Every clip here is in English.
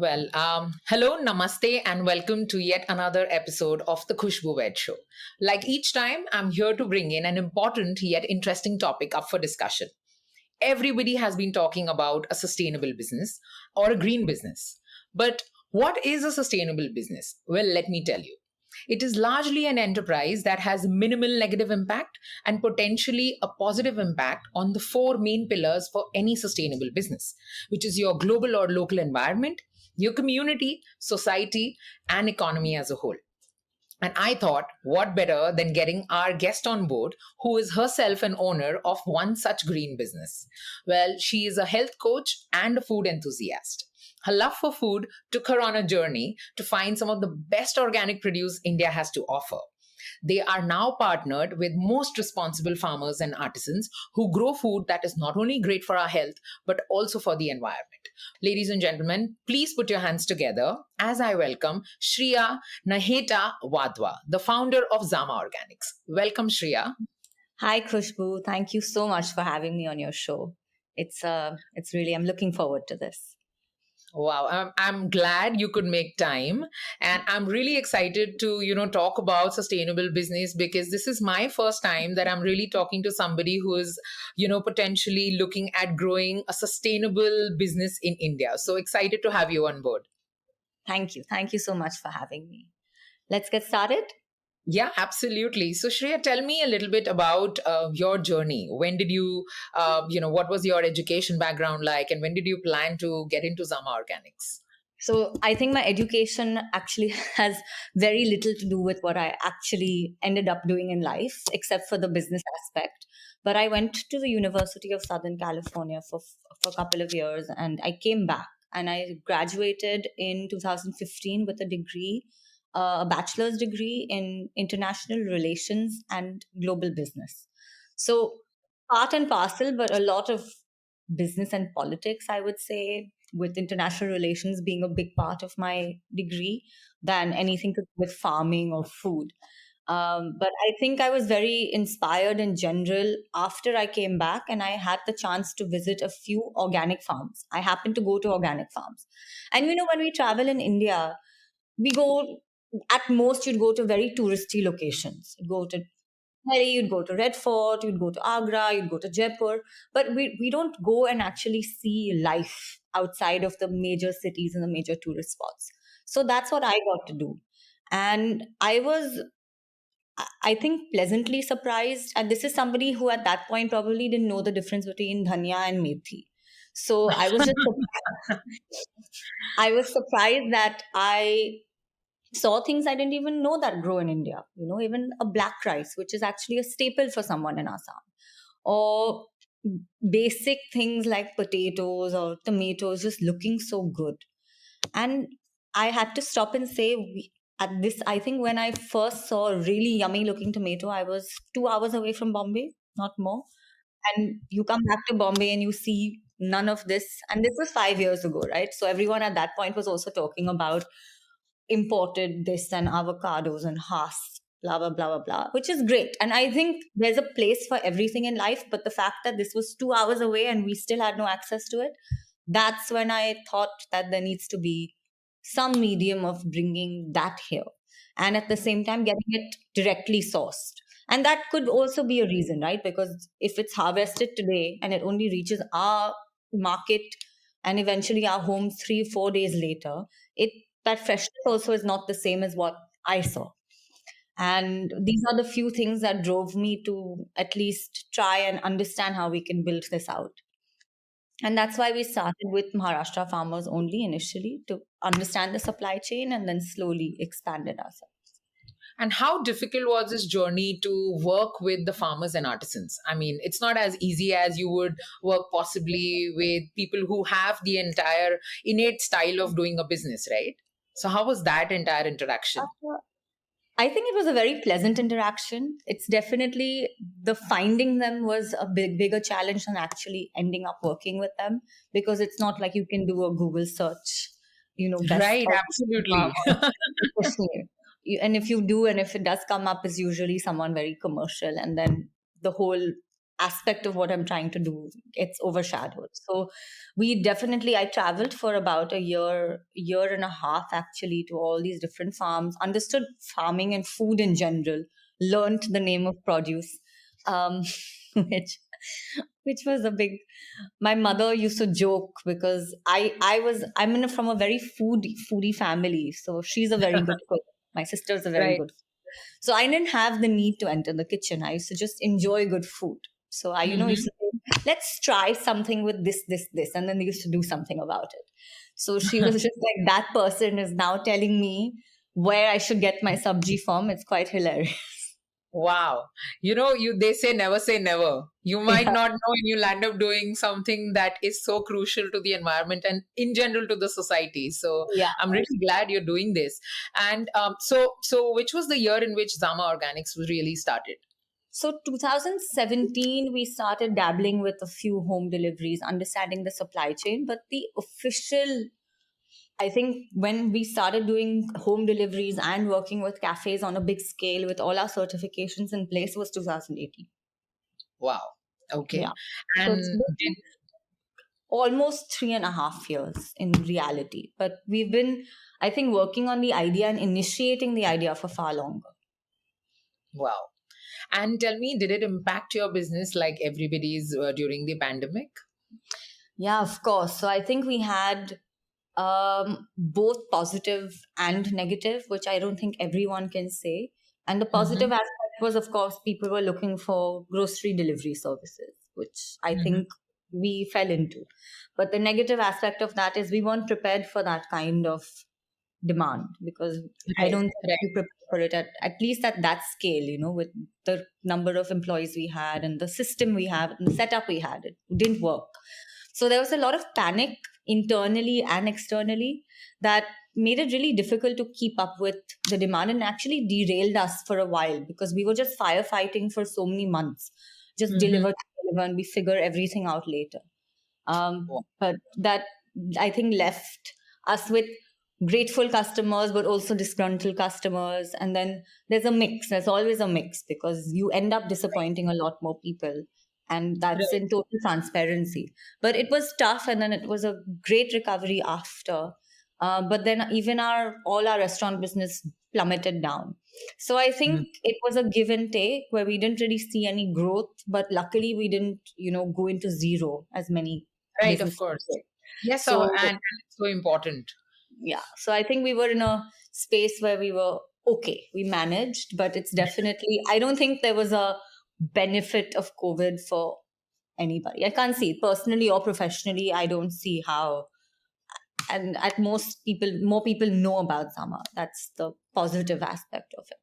Hello, namaste, and welcome to yet another episode of the Khushbu Veg Show. Like each time, I'm here to bring in an important yet interesting topic up for discussion. Everybody has been talking about a sustainable business or a green business. But what is a sustainable business? Well, let me tell you. It is largely an enterprise that has minimal negative impact and potentially a positive impact on the four main pillars for any sustainable business, which is your global or local environment, your community, society, and economy as a whole. And I thought, what better than getting our guest on board, who is herself an owner of one such green business? Well, she is a health coach and a food enthusiast. Her love for food took her on a journey to find some of the best organic produce India has to offer. They are now partnered with most responsible farmers and artisans who grow food that is not only great for our health, but also for the environment. Ladies and gentlemen, please put your hands together as I welcome Shriya Naheta Wadhwa, the founder of Zama Organics. Welcome, Shriya. Hi, Khushbu. Thank you so much for having me on your show. It's really, I'm looking forward to this. Wow, I'm glad you could make time, and I'm really excited to talk about sustainable business because this is my first time that I'm really talking to somebody who is potentially looking at growing a sustainable business in India. So excited to have you on board. Thank you. Thank you so much for having me. Let's get started. Yeah, absolutely. So, Shreya, tell me a little bit about your journey. When did you, what was your education background like, and when did you plan to get into Zama Organics? So, I think my education actually has very little to do with what I actually ended up doing in life, except for the business aspect. But I went to the University of Southern California for a couple of years, and I came back and I graduated in 2015 with a degree, a bachelor's degree in international relations and global business. So, part and parcel, but a lot of business and politics, I would say, with international relations being a big part of my degree than anything to do with farming or food. But I think I was very inspired in general after I came back and I had the chance to visit a few organic farms. I happened to go to organic farms. And when we travel in India, we go at most you'd go to very touristy locations. You'd go to Delhi, you'd go to Red Fort, you'd go to Agra, you'd go to Jaipur, but we don't go and actually see life outside of the major cities and the major tourist spots. So that's what I got to do. And I was, I think, pleasantly surprised. And this is somebody who at that point probably didn't know the difference between dhania and methi. So I was just, I was surprised that I saw things I didn't even know that grow in India. Even a black rice, which is actually a staple for someone in Assam, or basic things like potatoes or tomatoes just looking so good. And I had to stop and say, at this, I think when I first saw a really yummy looking tomato, I was 2 hours away from Bombay, not more. And you come back to Bombay and you see none of this. And this was 5 years ago, right? So everyone at that point was also talking about imported this and avocados and Haas, blah, blah, blah, blah, blah, which is great. And I think there's a place for everything in life. But the fact that this was 2 hours away and we still had no access to it, that's when I thought that there needs to be some medium of bringing that here. And at the same time, getting it directly sourced. And that could also be a reason, right? Because if it's harvested today and it only reaches our market and eventually our homes 3-4 days later, that freshness also is not the same as what I saw. And these are the few things that drove me to at least try and understand how we can build this out. And that's why we started with Maharashtra farmers only initially to understand the supply chain and then slowly expanded ourselves. And how difficult was this journey to work with the farmers and artisans? I mean, it's not as easy as you would work possibly with people who have the entire innate style of doing a business, right? So how was that entire interaction? I think it was a very pleasant interaction. It's definitely the finding them was a bigger challenge than actually ending up working with them, because it's not like you can do a Google search, Right, absolutely. And if you do, and if it does come up, is usually someone very commercial, and then the whole aspect of what I'm trying to do gets overshadowed. So I traveled for about a year and a half actually to all these different farms, understood farming and food in general, learned the name of produce, um, which was a big. My mother used to joke because from a very foodie family, so she's a very good cook. My sister's a very Right. good. So I didn't have the need to enter the kitchen. I used to just enjoy good food. So I, used Hmm. to say, let's try something with this, and then they used to do something about it. So she was just like, that person is now telling me where I should get my sabji from. It's quite hilarious. Wow. They say never. You might Yeah. not know and you'll end up doing something that is so crucial to the environment and in general to the society. So Yeah. I'm really glad you're doing this. And so which was the year in which Zama Organics was really started? So 2017, we started dabbling with a few home deliveries, understanding the supply chain. But the official, I think, when we started doing home deliveries and working with cafes on a big scale with all our certifications in place was 2018. Wow. Yeah. Okay. So it's And been almost 3.5 years in reality. But we've been, I think, working on the idea and initiating the idea for far longer. wow. And tell me, did it impact your business like everybody's during the pandemic? Yeah, of course. So I think we had both positive and negative, which I don't think everyone can say. And the positive Mm-hmm. aspect was, of course, people were looking for grocery delivery services, which I think we fell into. But the negative aspect of that is we weren't prepared for that kind of demand because I Right. don't think Right. we prepared for it at least at that scale, with the number of employees we had and the system we have and the setup we had. It didn't work. So there was a lot of panic internally and externally that made it really difficult to keep up with the demand and actually derailed us for a while because we were just firefighting for so many months. Just Mm-hmm. deliver, and we figure everything out later. But that, I think, left us with grateful customers, but also disgruntled customers. And then there's a mix. There's always a mix because you end up disappointing a lot more people. And that's Right. in total transparency. But it was tough, and then it was a great recovery after. But then even all our restaurant business plummeted down. So I think it was a give and take where we didn't really see any growth, but luckily we didn't, go into zero as many Right, of businesses course. did. Yes, So and it's so important. yeah, so I think we were in a space where we were okay. We managed, but it's definitely, I don't think there was a benefit of COVID for anybody. I can't see it personally or professionally. I don't see how. And at most people, more people know about Zama. That's the positive aspect of it.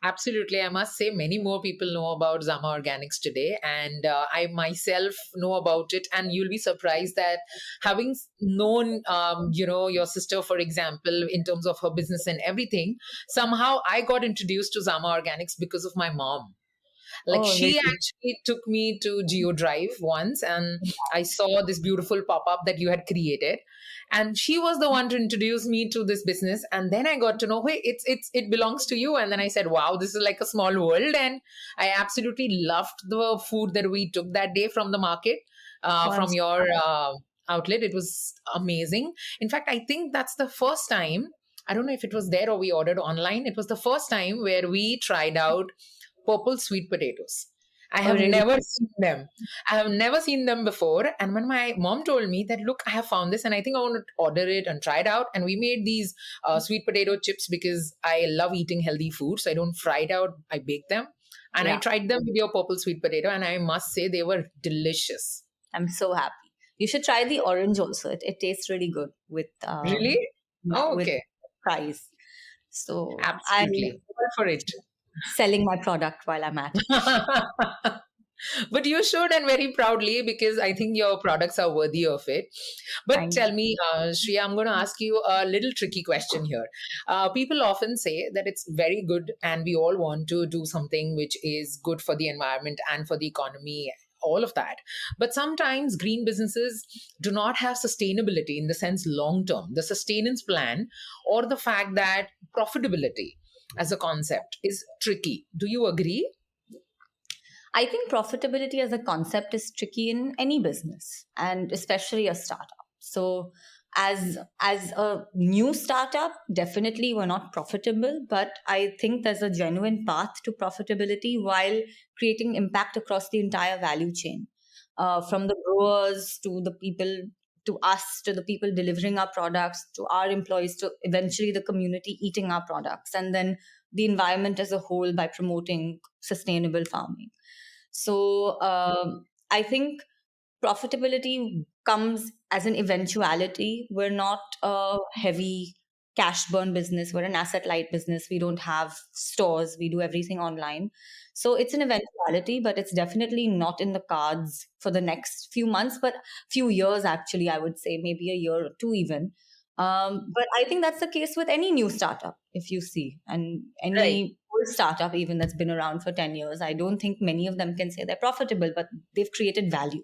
Absolutely. I must say, many more people know about Zama Organics today, and I myself know about it. And you'll be surprised that having known, your sister, for example, in terms of her business and everything, somehow I got introduced to Zama Organics because of my mom. Like Oh, she really? actually took me to Geo Drive once and I saw this beautiful pop-up that you had created. And she was the one to introduce me to this business. And then I got to know, hey, it belongs to you. And then I said, wow, this is like a small world. And I absolutely loved the food that we took that day from the market, Oh, I'm from so your happy. outlet. It was amazing. In fact, I think that's the first time. I don't know if it was there or we ordered online. It was the first time where we tried out purple sweet potatoes. I Oh, have really? never seen them. I have never seen them before. And when my mom told me that, look, I have found this and I think I want to order it and try it out. And we made these sweet potato chips because I love eating healthy food. So I don't fry it out, I bake them. And I Yeah, tried them with your purple sweet potato. And I must say they were delicious. I'm so happy. You should try the orange also. It tastes really good with Really? yeah, Oh, with okay. fries. So I'm Absolutely. Go for it. selling my product while I'm at it. But you should, and very proudly, because I think your products are worthy of it. But Thank tell me, Shriya, I'm going to ask you a little tricky question here. People often say that it's very good, and we all want to do something which is good for the environment and for the economy, all of that. But sometimes green businesses do not have sustainability in the sense long term, the sustenance plan, or the fact that profitability as a concept is tricky. Do you agree? I think profitability as a concept is tricky in any business, and especially a startup. So as a new startup, definitely we're not profitable, but I think there's a genuine path to profitability while creating impact across the entire value chain, from the growers to the people, to us, to the people delivering our products, to our employees, to eventually the community eating our products, and then the environment as a whole by promoting sustainable farming. So I think profitability comes as an eventuality. We're not a heavy cash burn business. We're an asset light business. We don't have stores. We do everything online. So it's an eventuality, but it's definitely not in the cards for the next few months, but few years actually, I would say maybe a year or two even. But I think that's the case with any new startup, if you see, and Right. any old startup even that's been around for 10 years. I don't think many of them can say they're profitable, but they've created value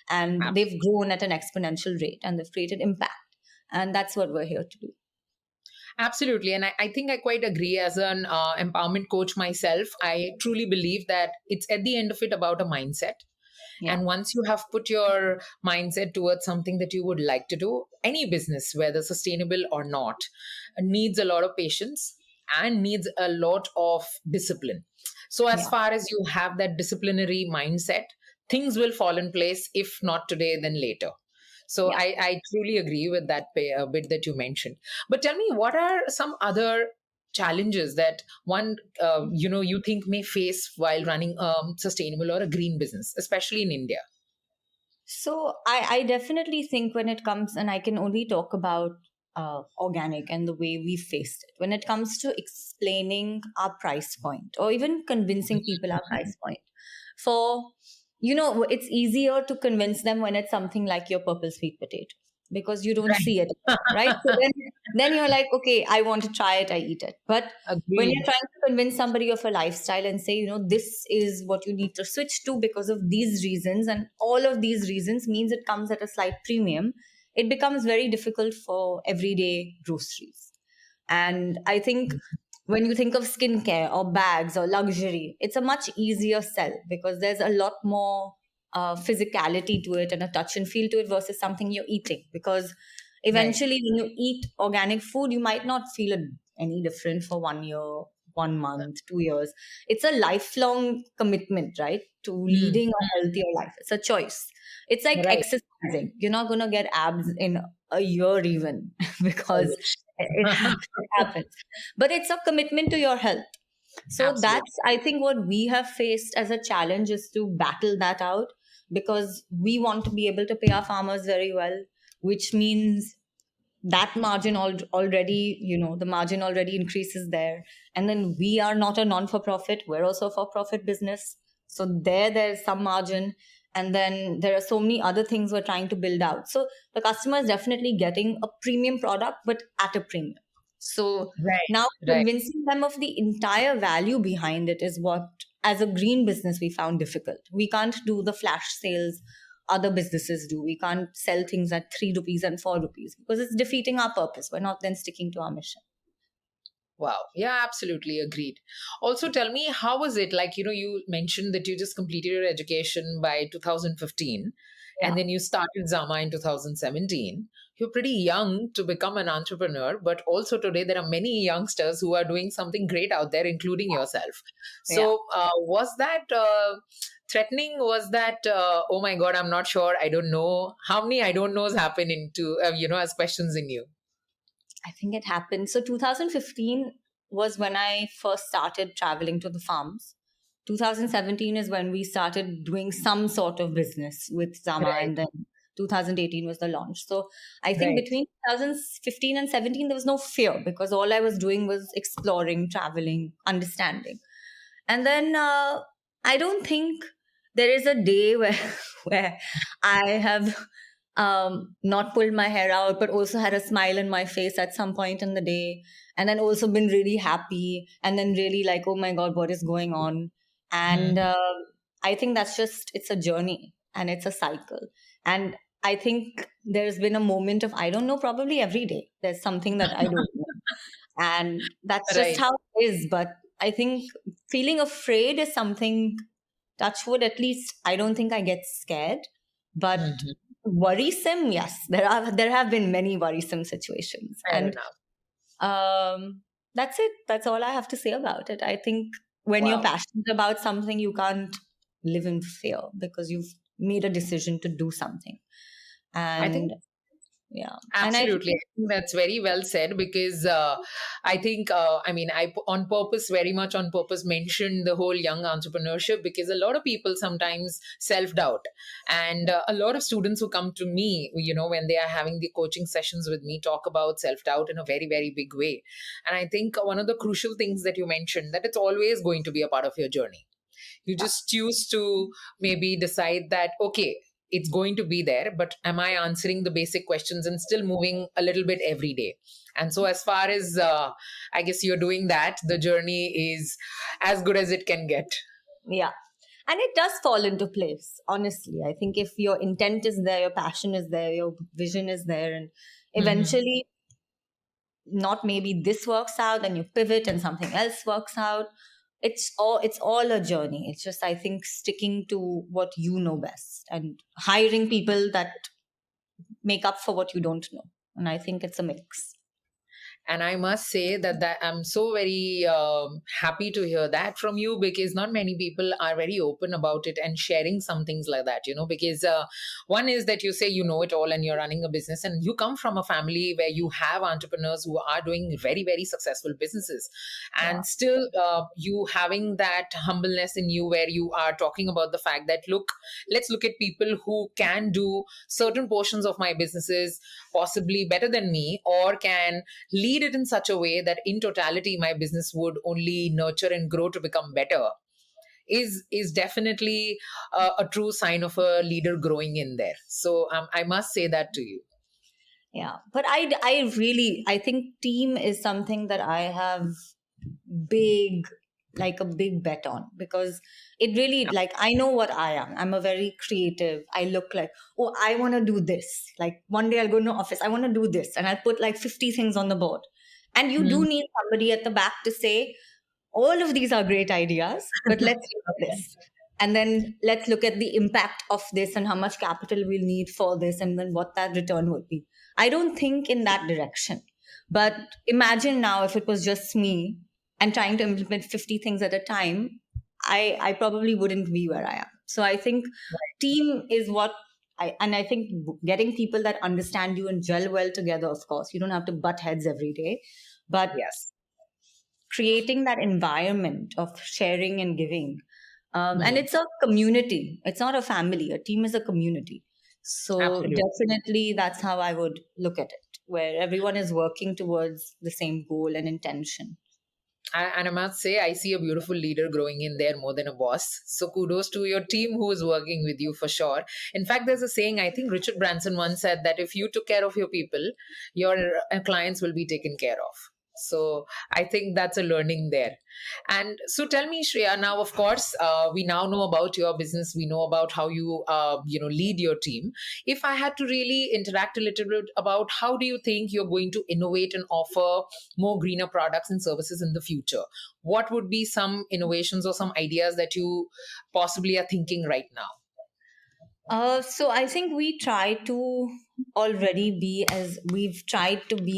and they've grown at an exponential rate and they've created impact. And that's what we're here to do. Absolutely. And I think I quite agree. As an empowerment coach myself, I truly believe that it's at the end of it about a mindset. Yeah. And once you have put your mindset towards something that you would like to do, any business, whether sustainable or not, needs a lot of patience and needs a lot of discipline. So, as Yeah. far as you have that disciplinary mindset, things will fall in place, if not today, then later. So, Yeah. I truly agree with that bit that you mentioned. But tell me, what are some other challenges that one you think may face while running a sustainable or a green business, especially in India? So I definitely think when it comes, and I can only talk about organic and the way we faced it, when it comes to explaining our price point or even convincing people our price point. For, it's easier to convince them when it's something like your purple sweet potato because you don't see it, right? So then you're like, okay, I want to try it, I eat it. But when you're Agreed. trying to convince somebody of a lifestyle and say, this is what you need to switch to because of these reasons, and all of these reasons means it comes at a slight premium, it becomes very difficult for everyday groceries. And I think when you think of skincare or bags or luxury, it's a much easier sell because there's a lot more physicality to it and a touch and feel to it versus something you're eating. Because Right. eventually, when you eat organic food, you might not feel any different for 1 year, 1 month, 2 years. It's a lifelong commitment, right? To Hmm. leading a healthier life. It's a choice. It's like Right. exercising. You're not going to get abs in a year, even I because wish. it happens. But it's a commitment to your health. So Absolutely. that's, I think, what we have faced as a challenge is to battle that out because we want to be able to pay our farmers very well, which means that margin already, the margin already increases there. And then we are not a non for profit, we're also a for profit business. So there's some margin. And then there are so many other things we're trying to build out. So the customer is definitely getting a premium product, but at a premium. So Right. now Right. convincing them of the entire value behind it is what, as a green business, we found difficult. We can't do the flash sales other businesses do. We can't sell things at 3 rupees and 4 rupees because it's defeating our purpose. We're not then sticking to our mission. Wow. Yeah, absolutely agreed. Also, tell me, how was it? Like, you mentioned that you just completed your education by 2015 and Yeah. then you started Zama in 2017. You're pretty young to become an entrepreneur, but also today there are many youngsters who are doing something great out there, including yourself. Yeah. So, was that threatening? Was that, oh my God, I'm not sure, I don't know? How many I don't knows happen into, as questions in you? I think it happened. So 2015 was when I first started traveling to the farms. 2017 is when we started doing some sort of business with Zama, Right, and then 2018 was the launch. So I think right. between 2015 and 17 there was no fear because all I was doing was exploring, traveling, understanding. And then I don't think there is a day where where I have not pulled my hair out, but also had a smile in my face at some point in the day, and then also been really happy, and then really like, oh my God, what is going on? And Hmm. I think that's just, it's a journey and it's a cycle. And I think there's been a moment of, I don't know, probably every day there's something that I don't know. And that's just Right. how it is. But I think feeling afraid is something touch wood, at least I don't think I get scared. But Mhm. worrisome, yes, there have been many worrisome situations. Fair And enough. that's it. That's all I have to say about it. I think when you're Wow. passionate about something, you can't live in fear because you've made a decision to do something. I And think yeah, and I absolutely. I think that's very well said because I think, I mean, on purpose, very much on purpose, mentioned the whole young entrepreneurship because a lot of people sometimes self doubt. And a lot of students who come to me, when they are having the coaching sessions with me, talk about self doubt in a very, very big way. And I think one of the crucial things that you mentioned that it's always going to be a part of your journey. You just choose to maybe decide that, okay, it's going to be there, but am I answering the basic questions and still moving a little bit every day? And so, as far as I guess you're doing that, the journey is as good as it can get. yeah, and it does fall into place. Honestly, I think if your intent is there, your passion is there, your vision is there, and Mhm. eventually, not maybe this works out, and you pivot and something else works out. It's all a journey. It's just, I think, sticking to what you know best and hiring people that make up for what you don't know. And I think it's a mix. And I must say that I'm so very happy to hear that from you because not many people are very open about it and sharing some things like that, because one is that you say you know it all and you're running a business and you come from a family where you have entrepreneurs who are doing very, very successful businesses. Yeah. And still you having that humbleness in you where you are talking about the fact that, look, let's look at people who can do certain portions of my businesses possibly better than me or can lead it in such a way that in totality my business would only nurture and grow to become better is definitely a true sign of a leader growing in there. So I must say that to you. Yeah, but I think team is something that I have big, like a big bet on, because it really, like, I know what I am. I'm a very creative. I look like, oh, I want to do this. Like one day I'll go to office, I want to do this, and I'll put like 50 things on the board. And you do Mm. need somebody at the back to say, all of these are great ideas, but let's look at Okay. this. And then let's look at the impact of this and how much capital we'll need for this and then what that return would be. I don't think in that direction. But imagine now if it was just me and trying to implement 50 things at a time, I probably wouldn't be where I am. So I think team is what and I think getting people that understand you and gel well together, of course, you don't have to butt heads every day, but Yes. creating that environment of sharing and giving. And Mhm. it's a community, it's not a family. A team is a community. So, Absolutely. definitely, that's how I would look at it, where everyone is working towards the same goal and intention. And I must say, I see a beautiful leader growing in there more than a boss. So kudos to your team who is working with you for sure. In fact, there's a saying, I think Richard Branson once said that if you took care of your people, your clients will be taken care of. So I think that's a learning there. And so tell me, Shreya, now, of course, we now know about your business. We know about how you, lead your team. If I had to really interact a little bit about how do you think you're going to innovate and offer more greener products and services in the future, what would be some innovations or some ideas that you possibly are thinking right now? So I think we've tried to be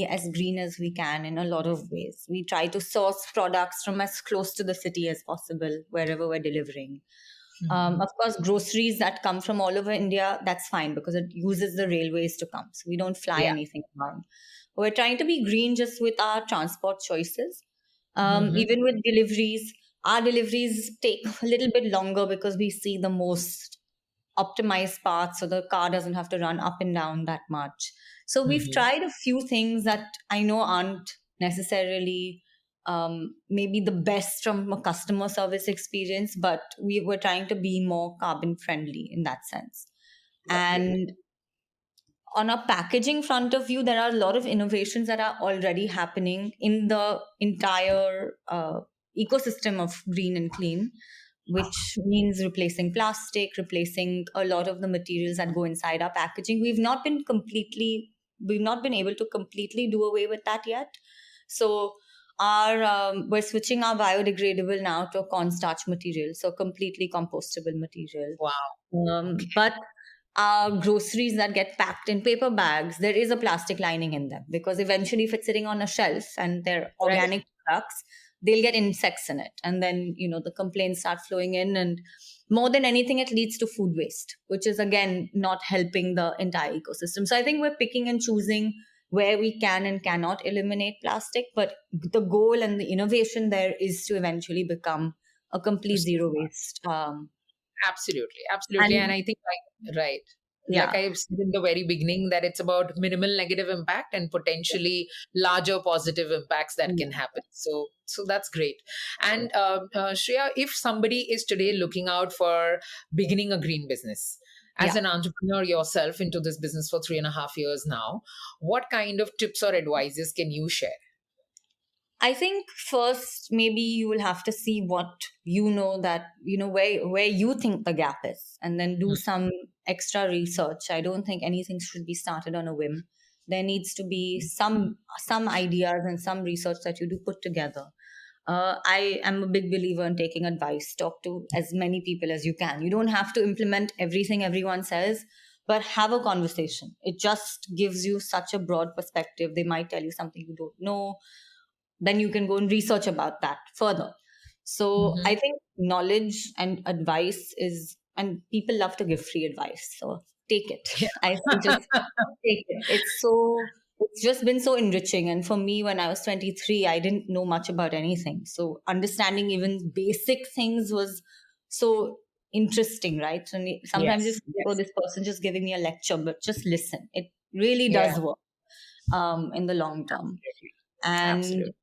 as green as we can in a lot of ways. We try to source products from as close to the city as possible, wherever we're delivering. Mhm. Of course, groceries that come from all over India, that's fine because it uses the railways to come. So we don't fly Yeah. anything around. We're trying to be green just with our transport choices. Mhm. Even with deliveries, our deliveries take a little bit longer because we see the most optimized path so the car doesn't have to run up and down that much. So we've Mhm. tried a few things that I know aren't necessarily maybe the best from a customer service experience, but we were trying to be more carbon friendly in that sense. Lovely. And on a packaging front of view, there are a lot of innovations that are already happening in the entire ecosystem of green and clean, which means replacing plastic, replacing a lot of the materials that go inside our packaging. We've not been able to completely do away with that yet. So we're switching our biodegradable now to a cornstarch material, so completely compostable material. Wow. Okay. But our groceries that get packed in paper bags, there is a plastic lining in them, because eventually, if it's sitting on a shelf and they're Right. organic products, they'll get insects in it, and then the complaints start flowing in, and more than anything, it leads to food waste, which is again not helping the entire ecosystem. So I think we're picking and choosing where we can and cannot eliminate plastic, but the goal and the innovation there is to eventually become a complete zero waste. Absolutely, absolutely. And And I think, right, like yeah, I said in the very beginning, that it's about minimal negative impact and potentially larger positive impacts that can happen. So that's great. And Shreya, if somebody is today looking out for beginning a green business, as yeah. an entrepreneur yourself into this business for 3.5 years now, what kind of tips or advices can you share? I think first maybe you will have to see what where you think the gap is, and then do some extra research. I don't think anything should be started on a whim. There needs to be some ideas and some research that you do put together. I am a big believer in taking advice. Talk to as many people as you can. You don't have to implement everything everyone says, but have a conversation. It just gives you such a broad perspective. They might tell you something you don't know, then you can go and research about that further. So Mm-hmm. I think knowledge and advice is, and people love to give free advice. So take it. Yeah. I say just take it. It's just been so enriching. And for me, when I was 23, I didn't know much about anything. So understanding even basic things was so interesting, right? So sometimes you Yes. feel, oh, Yes. this person just giving me a lecture, but just listen. It really Yeah. does work in the long term. Absolutely. And Absolutely.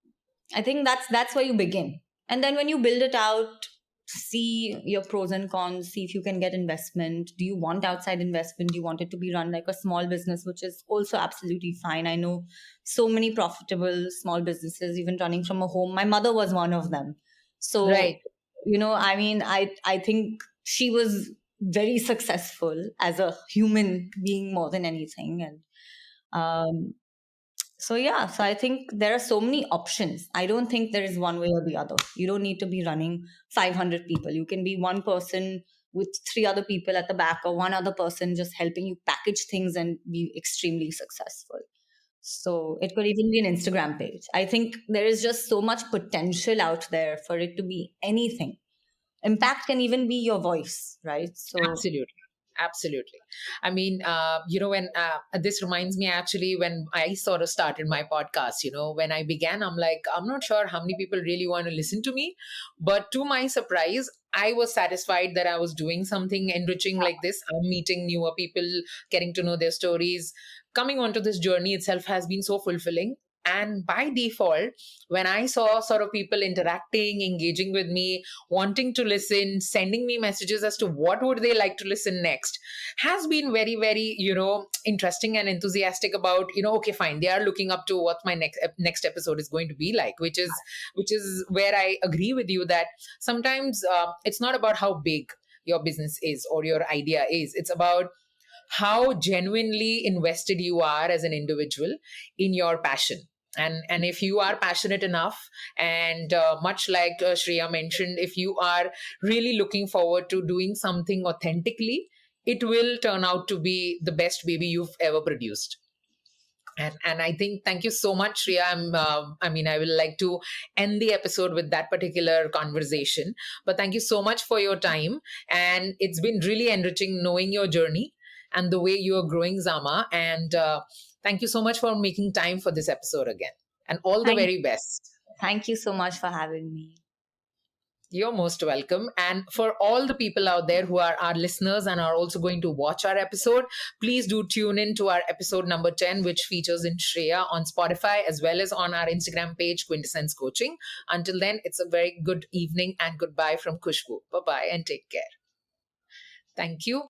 I think that's where you begin. And then when you build it out, see your pros and cons, see if you can get investment. Do you want outside investment? Do you want it to be run like a small business, which is also absolutely fine? I know so many profitable small businesses, even running from a home. My mother was one of them. So, Right. I mean, I think she was very successful as a human being more than anything. And um, so yeah, so I think there are so many options. I don't think there is one way or the other. You don't need to be running 500 people. You can be one person with three other people at the back, or one other person just helping you package things and be extremely successful. So it could even be an Instagram page. I think there is just so much potential out there for it to be anything. Impact can even be your voice, right? So Absolutely. Absolutely. I mean, when this reminds me actually when I sort of started my podcast, when I began, I'm like, I'm not sure how many people really want to listen to me. But to my surprise, I was satisfied that I was doing something enriching like this. I'm meeting newer people, getting to know their stories. Coming onto this journey itself has been so fulfilling. And by default, when I saw sort of people interacting, engaging with me, wanting to listen, sending me messages as to what would they like to listen next, has been very, very, interesting and enthusiastic about, okay, fine, they are looking up to what my next episode is going to be like, which is where I agree with you that sometimes it's not about how big your business is or your idea is. It's about how genuinely invested you are as an individual in your passion. And if you are passionate enough, and much like Shreya mentioned, if you are really looking forward to doing something authentically, it will turn out to be the best baby you've ever produced. And I think, thank you so much, Shreya. I will like to end the episode with that particular conversation. But thank you so much for your time, and it's been really enriching knowing your journey and the way you are growing Zama. And thank you so much for making time for this episode again. And all the thank very best. thank you so much for having me. You're most welcome. And for all the people out there who are our listeners and are also going to watch our episode, please do tune in to our episode number 10, which features in Shreya on Spotify as well as on our Instagram page, Quintessence Coaching. Until then, it's a very good evening and goodbye from Kushbu. Bye bye and take care. Thank you.